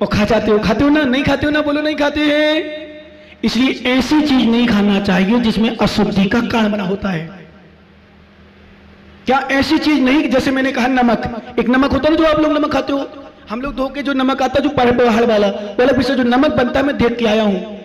और खा जाते हो, खाते हो ना, नहीं खाते हो ना, बोलो नहीं खाते हैं। इसलिए ऐसी चीज नहीं खाना चाहिए जिसमें अशुद्धि का कारण बना होता है। क्या ऐसी चीज नहीं, जैसे मैंने कहा नमक, एक नमक होता है ना जो आप लोग नमक खाते हो, हम लोग धो के जो नमक आता है जो पहाड़ वाला पीछे जो नमक बनता है, मैं देख के आया हूं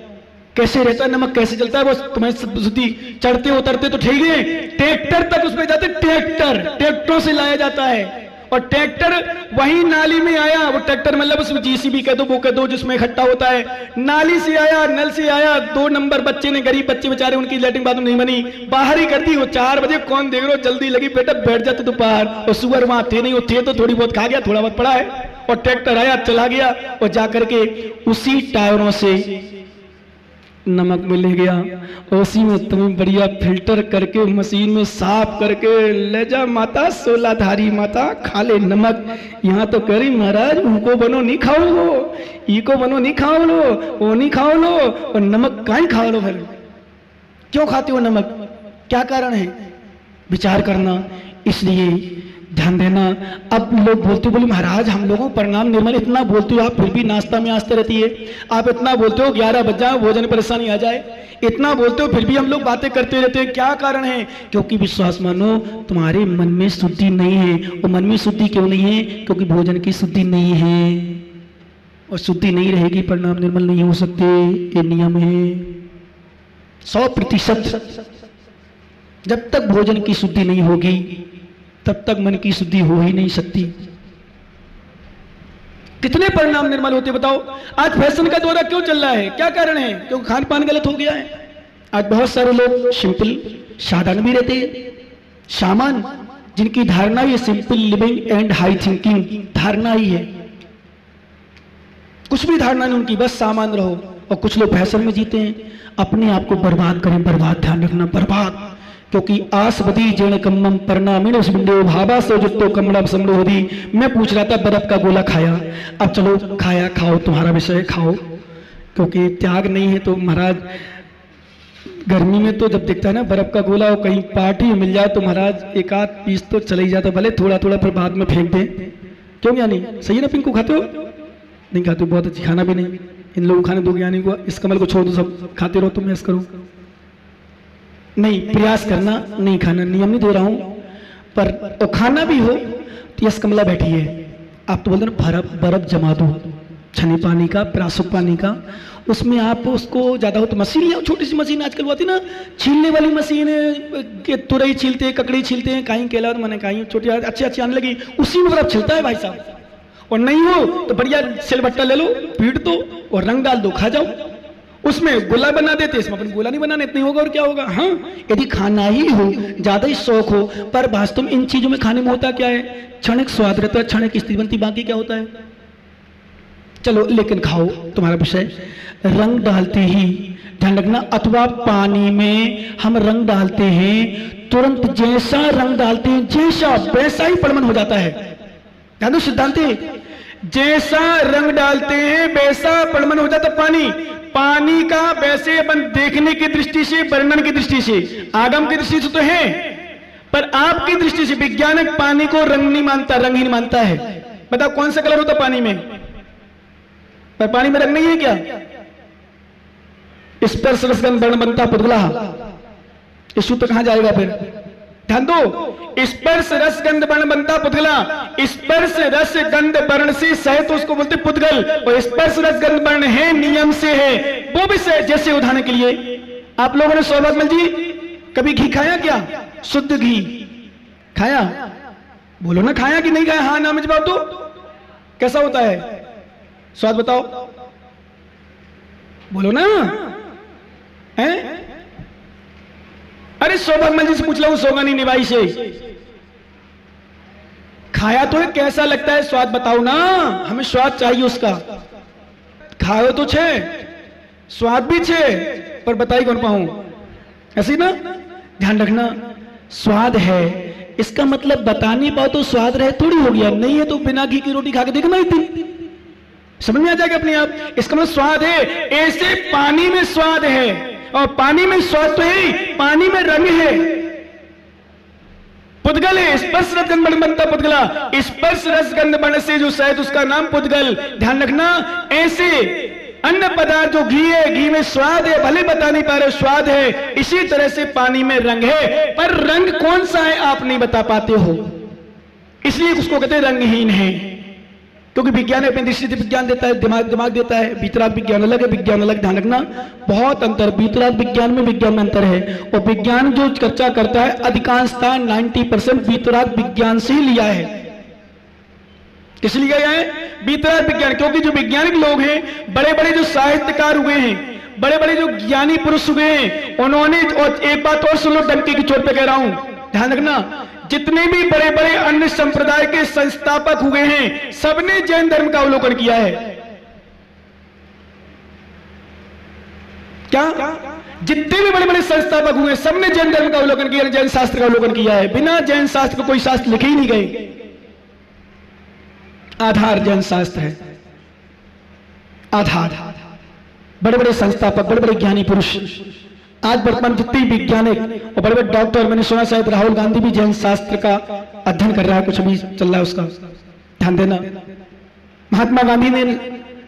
कैसे रहता है नमक, कैसे चलता है। बस तुम्हें शुद्धि चढ़ते उतरते तो ठीक है, ट्रैक्टर तक उसमें जाते, ट्रैक्टरों से लाया जाता है। और ट्रैक्टर वही नाली में आया, वो ट्रैक्टर मतलब उसमें जीसीबी कह दो, वो कह दो, जिसमें इकट्ठा होता है, नाली से आया, नल से आया। 2 नंबर बच्चे ने, गरीब बच्चे बेचारे, उनकी लैट्रिन बाथरूम नहीं बनी, बाहर ही कर दी। वो 4 बजे कौन देख रहे हो, जल्दी लगी, बेटा बैठ जाते दोपहर। और सुअर वहां थे नहीं, वो थे तो थोड़ी बहुत खा गया, थोड़ा बहुत पड़ा है। और ट्रैक्टर आया, चला गया, और जाकर के उसी टायरों से नमक मिल गया, और उसी में तुम्हें बढ़िया फिल्टर करके मशीन में साफ करके ले जा माता, 16 धारी माता, खा ले नमक। यहाँ तो कह रही महाराज उनको बनो नहीं खाओ लो, इको बनो नहीं खाओ लो, वो नहीं खाओ लो, और नमक काहे खाओ लो फिर? क्यों खाते हो नमक? क्या कारण है? विचार करना। इसलिए ध्यान देना। अब लोग बोलते बोले महाराज हम लोगों प्रणाम निर्मल, इतना बोलते हो आप फिर भी नाश्ता में आस्ते रहती है, आप इतना बोलते हो 11 बज जाए भोजन परेशानी आ जाए, इतना बोलते हो फिर भी हम लोग बातें करते रहते हैं, क्या कारण है? क्योंकि विश्वास मानो तुम्हारे मन में शुद्धि नहीं है। और मन में शुद्धि क्यों नहीं है? क्योंकि भोजन की शुद्धि नहीं है, और शुद्धि नहीं रहेगी प्रणाम निर्मल नहीं हो सकते, ये नियम है 100%। जब तक भोजन की शुद्धि नहीं होगी तब तक मन की शुद्धि हो ही नहीं सकती। कितने परिणाम निर्मल होते बताओ? आज फैशन का दौरा क्यों चल रहा है? क्या कारण है? क्योंकि खान पान गलत हो गया है। आज बहुत सारे लोग सिंपल साधारण भी रहते हैं, सामान, जिनकी धारणा ये simple living and high thinking धारणा ही है, कुछ भी धारणा नहीं उनकी, बस सामान रहो। और कुछ लोग फैशन में जीते हैं, अपने आप को बर्बाद करें, बर्बाद, ध्यान रखना, बर्बाद। क्योंकि आसवदी जेण कम्मम परनामिनो बिंडो भाबा सो जुत्तो कमड़म समरोधी। मैं पूछ रहा था बर्फ का गोला खाया, अब चलो खाया, खाओ, तुम्हारा विषय, खाओ, क्योंकि त्याग नहीं है। तो महाराज गर्मी में तो जब दिखता है ना बर्फ का गोला और कहीं पार्टी मिल जाए तो महाराज एक आध पीस तो चले ही जाता, भले थोड़ा थोड़ा फिर बाद में फेंक दें। क्यों ज्ञानी? सही है ना? पिंकू खाते हो? नहीं खाते हो, बहुत अच्छी, खाना भी नहीं। इन लोगों को खाने दो, ज्ञानी को, इस कमल को छोड़ दो, सब खाते रहो, तुम ऐसा करो नहीं, प्रयास करना नहीं खाना, नियम नहीं दे रहा हूं, पर तो खाना भी हो तो यस कमला बैठी है, आप तो बोलते ना बर्फ जमा दो छनी पानी का, प्रासुक पानी का, उसमें आप उसको ज्यादा हो तो मशीन लिया, छोटी सी मशीन आजकल आती ना, छीलने वाली मशीन के तुरई छीलते हैं, ककड़ी छीलते हैं, कहीं केला मैंने कहीं छोटी अच्छी आने लगी, उसी में बर्फ छिलता है भाई साहब। और नहीं हो तो बढ़िया सिलबट्टा ले लो, पीट दो और रंग डाल दो, खा जाओ। उसमें गोला बना देते, इसमें अपन गोला नहीं बनाना, इतना होगा और क्या होगा। हाँ, यदि खाना ही हो, ज्यादा ही शौक हो, पर वास्तव में इन चीजों में खाने में होता क्या है? क्षणिक स्वाद रहता है, क्षणिक स्थिति बनती, बाकी क्या होता है? चलो लेकिन खाओ, तुम्हारा विषय। रंग डालते ही ध्यान रखना, अथवा पानी में हम रंग डालते हैं, तुरंत जैसा रंग डालते हैं जैसा वैसा ही परमन हो जाता है। ध्यान दो सिद्धांत, जैसा रंग डालते हैं वैसा परमन हो जाता पानी। पानी का वैसे अपन देखने की दृष्टि से, वर्णन की दृष्टि से, आगम की दृष्टि से तो है, पर आपकी दृष्टि से वैज्ञानिक पानी को रंग नहीं मानता, रंगहीन मानता है। बताओ कौन सा कलर होता पानी में? पर पानी में रंग नहीं है क्या? स्पर्श रसगंध वर्ण बनता पुतला, इस सूत्र कहां जाएगा फिर? ध्यान दो, स्पर्श रस गंध वर्ण बनता पुद्गला, स्पर्श रस गंध वर्ण से सह तो उसको बोलते पुद्गल, और स्पर्श रस गंध वर्ण है नियम से है वो भी से। जैसे उदाहरण के लिए आप लोगों ने सौभाग्यमल जी कभी घी खाया क्या? शुद्ध घी खाया? बोलो ना, खाया कि नहीं खाया? हाँ ना में जवाब दो। कैसा होता है स्वाद बताओ? बोलो ना है? अरे सौभाग्यमल जी से पूछ लो, सोगानी निभाई से खाया तो है, कैसा लगता है स्वाद बताओ ना, हमें स्वाद चाहिए उसका। खाओ तो छे, स्वाद भी छे, पर बताई कौन पाऊं? ऐसी ना, ध्यान रखना, स्वाद है इसका मतलब बता नहीं पाओ तो स्वाद रहे थोड़ी हो गया। नहीं है तो बिना घी की रोटी खा के देखना, एक दिन समझ में आ जाएगा अपने आप। इसका मतलब स्वाद है, ऐसे पानी में स्वाद है, और पानी में स्वाद तो है, पानी में रंग है। पुद्गल है, स्पर्श रस गंध बनता पुद्गला, स्पर्श रस गंध बन से जो शहद उसका नाम पुद्गल। ध्यान रखना, ऐसे अन्न पदार्थ जो घी है, घी में स्वाद है, भले बता नहीं पा रहे स्वाद है, इसी तरह से पानी में रंग है, पर रंग कौन सा है आप नहीं बता पाते हो, इसलिए उसको कहते हैं रंगहीन है। क्योंकि विज्ञान अपनी दृष्टि से विज्ञान देता है, दिमाग देता है, वीतराग विज्ञान अलग है, विज्ञान अलग। ध्यान रखना, बहुत अंतर, वीतराग विज्ञान में विज्ञान में अंतर है। और विज्ञान जो चर्चा करता है अधिकांशतः 90% वीतराग विज्ञान से ही लिया है। किस लिया है? वीतराग विज्ञान। क्योंकि जो वैज्ञानिक लोग हैं, बड़े बड़े जो साहित्यकार हुए हैं, बड़े बड़े जो ज्ञानी पुरुष हुए हैं, उन्होंने, और एक बात और सुनो, डंके की चोट पे कह रहा हूं, ध्यान रखना, जितने भी बड़े बड़े अन्य संप्रदाय के संस्थापक हुए हैं, सबने जैन धर्म का अवलोकन किया है। क्या? जितने भी बड़े बड़े संस्थापक हुए, सबने जैन धर्म का अवलोकन किया, जैन शास्त्र का अवलोकन किया है। बिना जैन शास्त्र को कोई शास्त्र लिखे ही नहीं गए। आधार जैन शास्त्र है, आधार। बड़े बड़े संस्थापक, बड़े बड़े ज्ञानी पुरुष, आज वर्तमान जितने वैज्ञानिक और बड़े बड़े डॉक्टर, मैंने सुना शायद राहुल गांधी भी जैन शास्त्र का अध्ययन कर रहा है, कुछ अभी चल रहा है उसका, ध्यान देना। महात्मा गांधी ने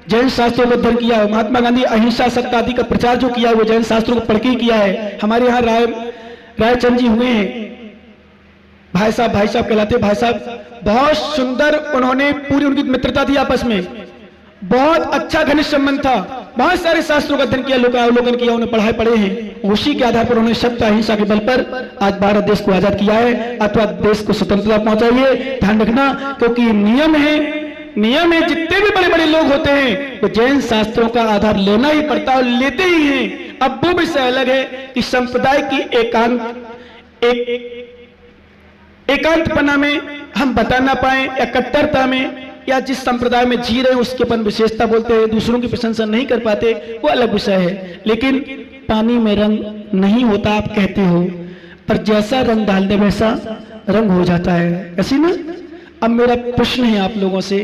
जैन शास्त्रों का अध्ययन किया है। महात्मा गांधी अहिंसा सत्य आदि का प्रचार जो किया है वो जैन शास्त्रों को पढ़ के किया है। हमारे यहाँ रायचंद जी हुए हैं, भाई साहब कहलाते, भाई साहब बहुत सुंदर, उन्होंने पूरी उनकी मित्रता थी आपस में, बहुत अच्छा घनिष्ठ संबंध था, बहुत सारे शास्त्रों का अध्ययन किया, लोकावलोकन किया, उन्हें पढ़े हैं। उसी के आधार पर उन्होंने सत्य अहिंसा के बल पर आज भारत देश को आजाद किया है, अथवा देश को स्वतंत्रता पहुंचाई है। ध्यान रखना, क्योंकि नियम है, जितने भी बड़े बड़े लोग होते हैं वो जैन शास्त्रों का आधार लेना ही पड़ता है और लेते ही हैं। अब वो विषय अलग है कि संप्रदाय की एकांतपना में हम बता ना पाए, या कट्टरता में, या जिस संप्रदाय में जी रहे हैं उसके अपन विशेषता बोलते हैं, दूसरों की प्रशंसा नहीं कर पाते, वो अलग विषय है। लेकिन पानी में रंग नहीं होता आप कहते हो, पर जैसा रंग डाल दे वैसा रंग हो जाता है, ऐसी ना। अब मेरा प्रश्न है आप लोगों से,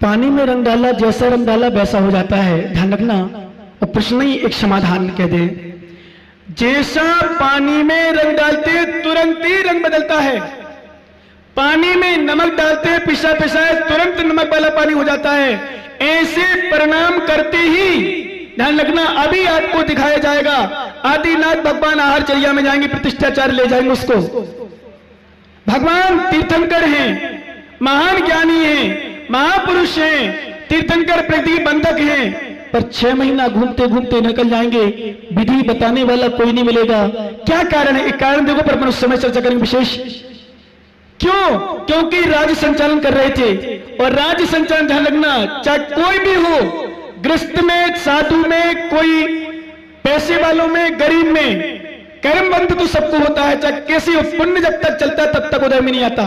पानी में रंग डाला, जैसा रंग डाला वैसा हो जाता है, ध्यान रखना। और प्रश्न ही एक समाधान कह दे, जैसा पानी में रंग डालते तुरंत ही रंग बदलता है, पानी में नमक डालते पिसा तुरंत नमक वाला पानी हो जाता है। ऐसे परिणाम करते ही, ध्यान रखना, अभी आपको दिखाया जाएगा, आदिनाथ भगवान आहारचर्या में जाएंगे, प्रतिष्ठाचार्य ले जाएंगे उसको। भगवान तीर्थंकर हैं, महान ज्ञानी हैं, महापुरुष हैं, तीर्थंकर प्रति बंधक हैं, पर 6 महीना घूमते घूमते निकल जाएंगे, विधि बताने वाला कोई नहीं मिलेगा। क्या कारण है? एक कारण देखो, पर उस समय चर्चा करेंगे विशेष। क्यों? क्योंकि राज्य संचालन कर रहे थे, और राज्य संचालन, ध्यान रखना, चाहे कोई भी हो, गृहस्थ में, साधु में, कोई पैसे वालों में, गरीब में, कर्मबंध तो सबको होता है, चाहे कैसे हो, पुण्य जब तक चलता है तब तक उदय में नहीं आता।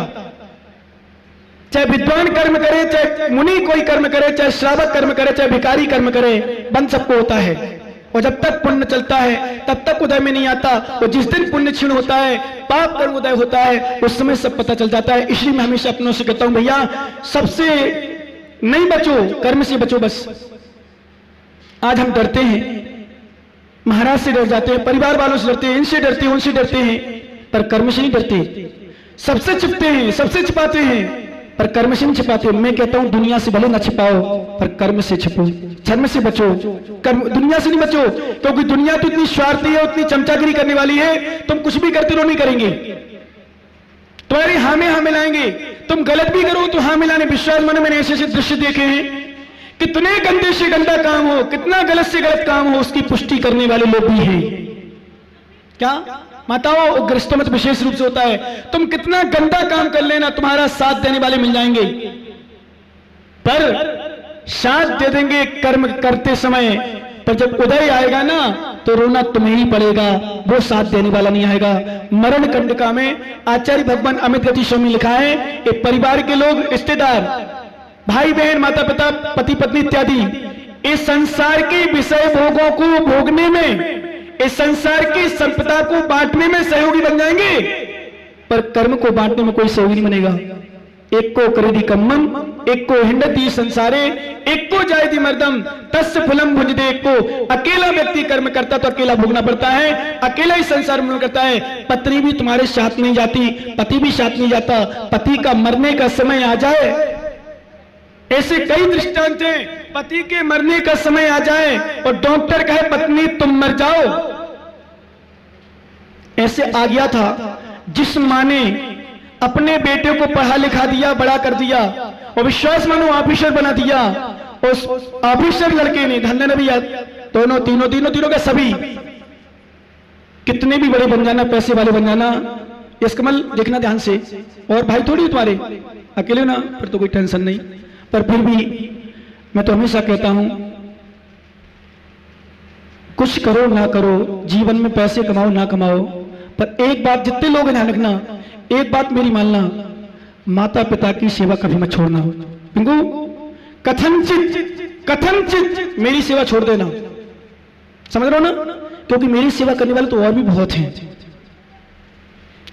चाहे विद्वान कर्म करे, चाहे मुनि कोई कर्म करे, चाहे श्रावक कर्म करे, चाहे भिखारी कर्म करे, बंध सबको होता है। और जब तक पुण्य चलता है तब तक उदय में नहीं आता, और जिस दिन पुण्य क्षीण होता है, पाप कर्म उदय होता है, उस समय सब पता चल जाता है। इसलिए मैं हमेशा अपनों से कहता हूं, भैया सबसे नहीं बचो, कर्म से बचो बस। आज हम डरते हैं, महाराज से डर जाते हैं, परिवार वालों से डरते हैं, इनसे डरते हैं, उनसे डरते हैं, पर कर्म से नहीं डरते। सबसे छिपते हैं, सबसे छिपाते हैं, पर कर्म से नहीं छिपाते। मैं कहता हूं दुनिया से भले ना छिपाओ, पर कर्म से छिपो, धर्म से बचो, कर्म, दुनिया से नहीं बचो, क्योंकि दुनिया तो इतनी स्वार्थी है, उतनी चमचागिरी करने वाली है, तुम कुछ भी करते रहो नहीं करेंगे, तुम्हारी हाँ में हाँ मिलाएंगे। तुम गलत भी करो तो हाँ मिलाने। विश्वास माने, मैंने ऐसे ऐसे दृश्य देखे हैं, कितने गंदे से गंदा काम हो, कितना गलत से गलत काम हो, उसकी पुष्टि करने वाले लोग भी हैं। क्या माताओं, गृहस्थों में तो विशेष रूप से होता है, तुम कितना गंदा काम कर लेना, तुम्हारा साथ देने वाले मिल जाएंगे, पर साथ दे देंगे कर्म करते समय, पर जब उदय आएगा ना तो रोना तुम्हें ही पड़ेगा, वो साथ देने वाला नहीं आएगा। मरण कंडिका में आचार्य भगवान अमित गति स्वामी लिखा है, एक परिवार के लोग, रिश्तेदार, भाई बहन, माता पिता, पति पत्नी इत्यादि, इस संसार के विषय भोगों को भोगने में, इस संसार की संपदा को बांटने में सहयोगी बन जाएंगे, पर कर्म को बांटने में कोई सहयोगी नहीं बनेगा। एक को करेदी कम्मम, एक को हिंडती संसारे, एक को जायदी मर्दम तस् फुलम भुजदे। एक को अकेला व्यक्ति कर्म करता तो अकेला भोगना पड़ता है, अकेला ही संसार में करता है। पत्नी भी तुम्हारे साथ नहीं जाती, पति भी साथ नहीं जाता। पति का मरने का समय आ जाए, ऐसे कई दृष्टांत हैं, पति के मरने का समय आ जाए और डॉक्टर कहे पत्नी तुम मर जाओ। ऐसे आ गया था जिस मां ने अपने बेटे को पढ़ा लिखा दिया, बड़ा कर दिया और विश्वास मानो ऑफिसर बना दिया। उस ऑफिसर लड़के ने, धन्य भैया, दोनों तीनों का सभी कितने भी बड़े बन जाना, पैसे वाले बन जाना, यस कमल देखना ध्यान से, और भाई थोड़ी तुम्हारे अकेले ना, फिर तो कोई टेंशन नहीं। पर फिर भी मैं तो हमेशा कहता हूं, कुछ करो ना करो, जीवन में पैसे कमाओ ना कमाओ, पर एक बात जितने लोग ध्यान रखना, एक बात मेरी मानना, माता पिता की सेवा कभी मत छोड़ना। पिंगू, कथनचित मेरी सेवा छोड़ देना, समझ रहे हो ना? क्योंकि मेरी सेवा करने वाले तो और भी बहुत हैं,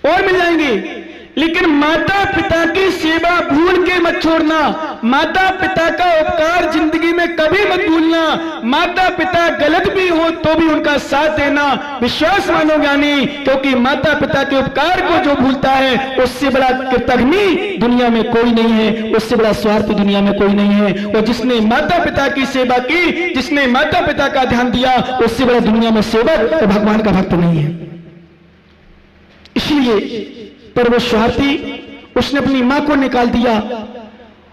और मिल जाएंगे, लेकिन माता पिता की सेवा भूल के मत छोड़ना। माता पिता का उपकार जिंदगी में कभी मत भूलना। माता पिता गलत भी हो तो भी उनका साथ देना। विश्वास मानो ज्ञानी, क्योंकि माता पिता के उपकार को जो भूलता है उससे बड़ा कृतघ्नी दुनिया में कोई नहीं है, उससे बड़ा स्वार्थी दुनिया में कोई नहीं है। और जिसने माता पिता की सेवा की, जिसने माता पिता का ध्यान दिया, उससे बड़ा दुनिया में सेवक और भगवान का भक्त नहीं है। इसलिए पर वो स्वार्थी, उसने अपनी मां को निकाल दिया,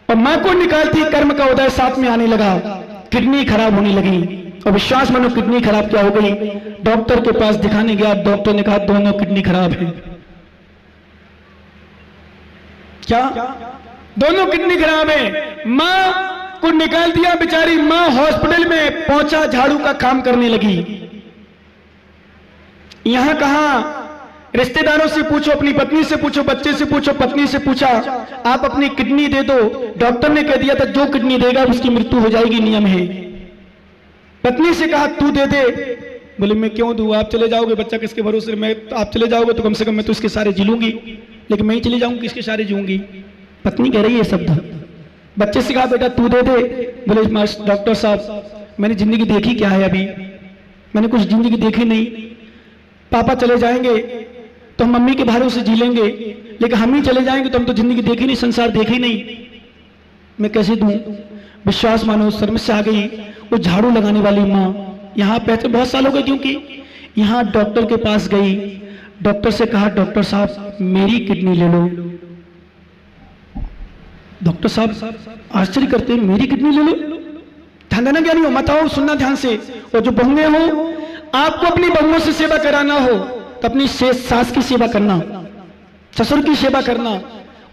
और मां को निकालती कर्म का उदय साथ में आने लगा, किडनी खराब होने लगी। और विश्वास मानो किडनी खराब क्या हो गई, डॉक्टर के पास दिखाने गया, डॉक्टर ने कहा दोनों किडनी खराब है। क्या? दोनों किडनी खराब है। मां को निकाल दिया, बेचारी मां हॉस्पिटल में पहुंचा, झाड़ू का काम करने लगी। यहां कहां रिश्तेदारों से पूछो, अपनी पत्नी से पूछो, बच्चे से पूछो, पत्नी से पूछा आप अपनी किडनी दे दो, डॉक्टर ने कह दिया था जो किडनी देगा उसकी मृत्यु हो जाएगी, नियम है। पत्नी से कहा तू दे दे, बोले मैं क्यों दूं, आप चले जाओगे, बच्चा किसके भरोसे, मैं आप चले जाओगे तो कम से कम मैं तो इसके सारे जी लूंगी, लेकिन मैं ही चली जाऊंगी किसके सारे जीऊंगी। पत्नी कह रही है शब्द। बच्चे से कहा बेटा तू दे दे, बोले डॉक्टर साहब मैंने जिंदगी देखी क्या है, अभी मैंने कुछ जिंदगी देखी नहीं, पापा चले जाएंगे तो हम मम्मी के भरोसे जी लेंगे, लेकिन हम ही चले जाएंगे तो हम तो जिंदगी देखी नहीं, संसार देखी नहीं, मैं कैसे दूं। विश्वास मानो शर्म से आ गई। वो झाड़ू लगाने वाली माँ यहाँ पैसे बहुत साल हो गए, क्योंकि यहाँ डॉक्टर के पास गई, डॉक्टर से कहा डॉक्टर साहब मेरी किडनी ले लो। डॉक्टर साहब आश्चर्य करते हैं, मेरी किडनी ले लो, ध्यान देना ज्ञानी हो, मत आओ सुनना ध्यान से। और जो बहुएं हो, आपको अपनी बहुओं से सेवा कराना हो तो अपनी सास की सेवा करना, ससुर की सेवा करना।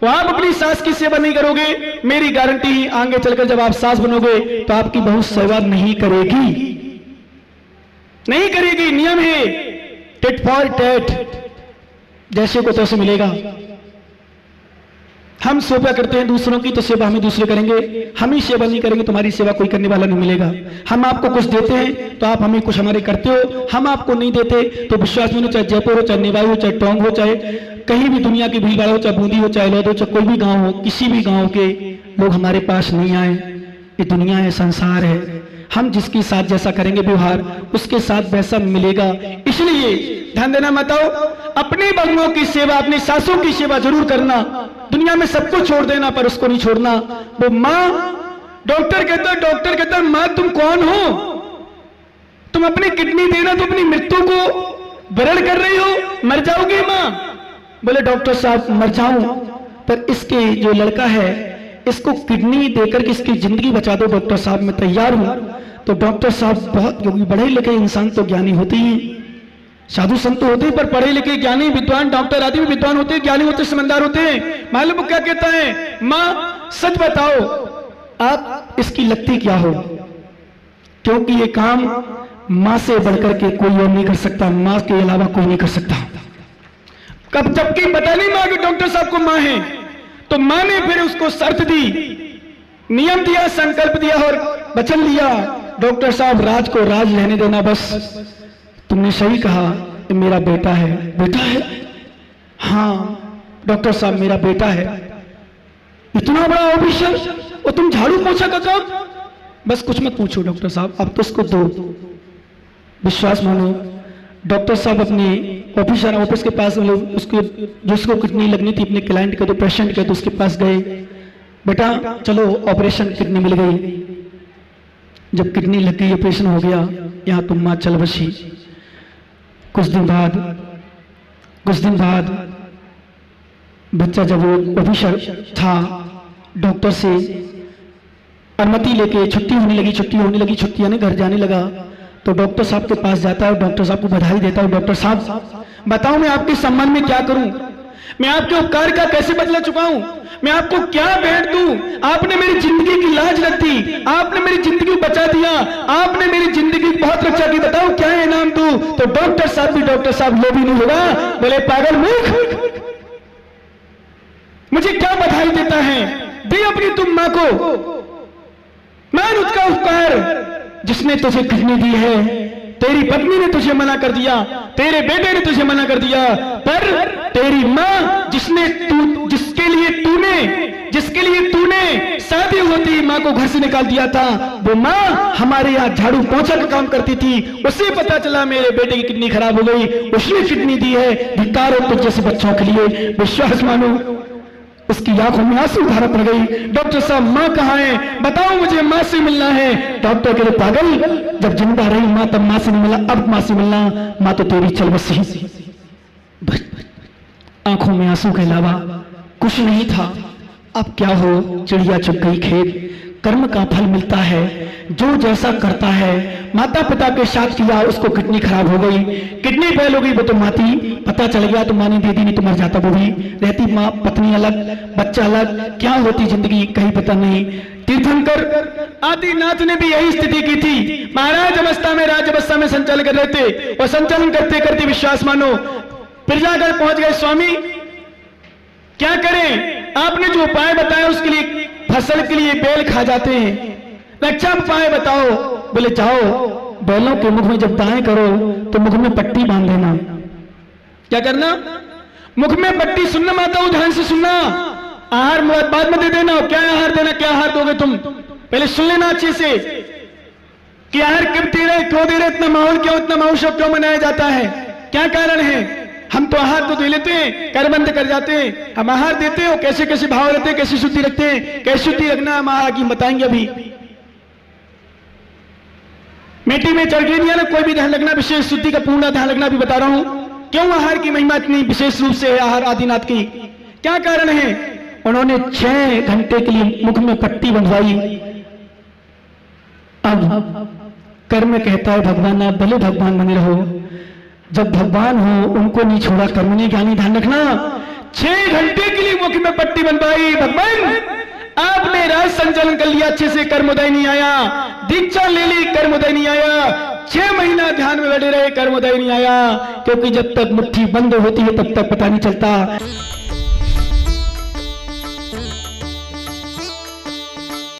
वो आप अपनी सास की सेवा नहीं करोगे, मेरी गारंटी ही आगे चलकर जब आप सास बनोगे तो आपकी बहू सेवा नहीं करेगी, नहीं करेगी। नियम है टिट फॉर टैट, जैसे को तैसे मिलेगा। हम सेवा करते हैं दूसरों की तो सेवा हमें दूसरे करेंगे, हम ही सेवा नहीं करेंगे तुम्हारी सेवा कोई करने वाला नहीं मिलेगा। हम आपको कुछ देते हैं तो आप हमें कुछ हमारे करते हो, हम आपको नहीं देते तो विश्वास में, चाहे जयपुर हो, चाहे निवाई हो, चाहे टोंक हो, चाहे कहीं भी दुनिया की भीड़ हो, चाहे बूंदी हो, चाहे लौद हो, चाहे कोई भी गांव हो, किसी भी गांव के लोग हमारे पास नहीं आए। ये दुनिया है, संसार है, हम जिसके साथ जैसा करेंगे व्यवहार उसके साथ वैसा मिलेगा। इसलिए ध्यान देना मत आओ, अपनी बहुओं की सेवा, अपनी सासों की सेवा जरूर करना। दुनिया में सब कुछ छोड़ देना पर उसको नहीं छोड़ना। वो माँ, डॉक्टर कहता माँ तुम कौन हो, तुम अपनी किडनी देना तो अपनी मृत्यु को वरण कर रही हो, मर जाओगी माँ। बोले डॉक्टर साहब मर जाऊं, पर इसके जो लड़का है इसको किडनी देकर के इसकी जिंदगी बचा दो डॉक्टर साहब, मैं तैयार हूं। तो डॉक्टर साहब बहुत, क्योंकि पढ़े लिखे इंसान तो ज्ञानी होते ही हैं, साधु संत होते हैं, पर पढ़े लिखे ज्ञानी विद्वान डॉक्टर आदि भी विद्वान होते हैं, ज्ञानी होते, समझदार होते हैं। मालूम क्या कहता है, माँ सच बताओ आप इसकी लगती क्या हो, क्योंकि ये काम माँ से बढ़कर के कोई और नहीं कर सकता, माँ के अलावा कोई नहीं कर सकता। कब जबकि पता नहीं माँ के डॉक्टर साहब को माँ है, तो माँ ने फिर उसको शर्त दी, नियम दिया, संकल्प दिया और वचन दिया, डॉक्टर साहब राज को राज रहने देना, बस तुमने सही कहा, मेरा बेटा है। बेटा है? हाँ डॉक्टर साहब मेरा बेटा है। इतना बड़ा ऑफिसर और तुम झाड़ू पोछा का काम। बस कुछ मत पूछो डॉक्टर साहब, अब तो उसको दो। विश्वास मानो, डॉक्टर साहब अपने ऑफिस के पास, मतलब उसको जिसको किडनी लगनी थी अपने क्लाइंट के, तो पेशेंट के, तो उसके पास गए। बेटा चलो ऑपरेशन, किडनी मिल गई। जब किडनी लग गई, ऑपरेशन हो गया, यहाँ तुम माँ चल बसी। कुछ दिन बाद बच्चा जब वो ऑफिसर था, डॉक्टर से अनुमति लेके छुट्टी होने लगी, छुट्टी आने घर जाने लगा, तो डॉक्टर साहब के पास जाता है, डॉक्टर साहब को बधाई देता है। डॉक्टर साहब बताओ मैं आपके सम्मान में क्या करूं, मैं आपके उपकार का कैसे बदला चुकाऊं, मैं आपको क्या भेंट दूं। आपने मेरी जिंदगी की लाज रख दी, आपने मेरी जिंदगी को बचा दिया, आपने मेरी जिंदगी की बहुत रक्षा की, बताओ क्या इनाम दूं। तो डॉक्टर साहब लोभी नहीं होगा, बोले पागल मूर्ख, मुझे क्या बधाई देता है, दे अपनी तुम मां को, मान उसका उपकार जिसने तुझे किडनी दी है। तेरी पत्नी ने तुझे मना कर दिया, तेरे बेटे ने तुझे मना कर दिया, पर तेरी मां जिसके लिए तूने शादी होती मां को घर से निकाल दिया था, वो मां हमारे यहाँ झाड़ू पोंछा का काम करती थी। उसे पता चला मेरे बेटे की किडनी खराब हो गई, उसने किडनी दी है। धिक्कार हो तुझ जैसे बच्चों के लिए। विश्वास मानो, उसकी आंखों में आंसू धारा पड़ गई। डॉक्टर साहब मां कहाँ है, बताओ मुझे मां से मिलना है। डॉक्टर कहते पागल, जब जिंदा रही मां तब मां से नहीं मिला, अब मां से मिलना, मां तो तेरी चल बसी। आंखों में आंसू के अलावा कुछ नहीं था। अब क्या हो, चिड़िया चुग गई खेत, कर्म का फल मिलता है, जो जैसा करता है। माता पिता के साथ किया, उसको किडनी खराब हो गई, किडनी फेल हो गई, वो तो माती, पता चल गया तो माँ ने दे दी, नहीं तो मर जाता वो भी। रहती माँ पत्नी अलग, बच्चा अलग, क्या होती जिंदगी कहीं पता नहीं। तीर्थंकर आदिनाथ ने भी यही स्थिति की थी। महाराज अवस्था में, राज अवस्था में संचालन कर रहे थे, और संचालन करते करते विश्वास मानो प्रजागढ़ पहुंच गए। स्वामी क्या करें, आपने जो उपाय बताया उसके लिए, फसल के लिए बैल खा जाते हैं, अच्छा उपाय बताओ। बोले जाओ बैलों के मुख में जब दाएं करो तो मुख में पट्टी बांध देना। क्या करना, मुख में पट्टी। सुनना माता, ध्यान से सुनना, आहार बाद में दे देना। क्या आहार देना, क्या आहार दोगे तुम, पहले सुन लेना अच्छे से कि आहार कब दे रहे, क्यों दे रहे, इतना माहौल क्यों, इतना महोत्सव क्यों मनाया जाता है, क्या कारण है। हम तो आहार तो दे लेते हैं, करबंद कर जाते हैं, हम आहार देते हो, कैसे कैसे भाव रहते हैं, कैसे शुद्धि रखते हैं, कैसे शुद्धि रखना हम आहार की बताएंगे अभी। मिट्टी में चढ़ गई ना, कोई भी ध्यान रखना, विशेष शुद्धि का पूर्ण ध्यान रखना भी बता रहा हूं। क्यों आहार की महिमा इतनी विशेष रूप से है, आहार आदिनाथ की क्या कारण है। उन्होंने 6 घंटे के लिए मुख में पट्टी बंधवाई। अब कर्म कहता है भगवान, आप भले भगवान बने रहो, जब भगवान हो उनको नहीं छोड़ा, कर्म ने ज्ञानी, ध्यान रखना। 6 घंटे के लिए मुख में पट्टी बनवाई। भगवान आपने राज संचालन कर लिया अच्छे से, कर्मोदय नहीं आया, दीक्षा ले ली, कर्मोदय नहीं आया, 6 महीना ध्यान में बैठे रहे, कर्मोदय नहीं आया, क्योंकि जब तक मुट्ठी बंद होती है तब तक पता नहीं चलता।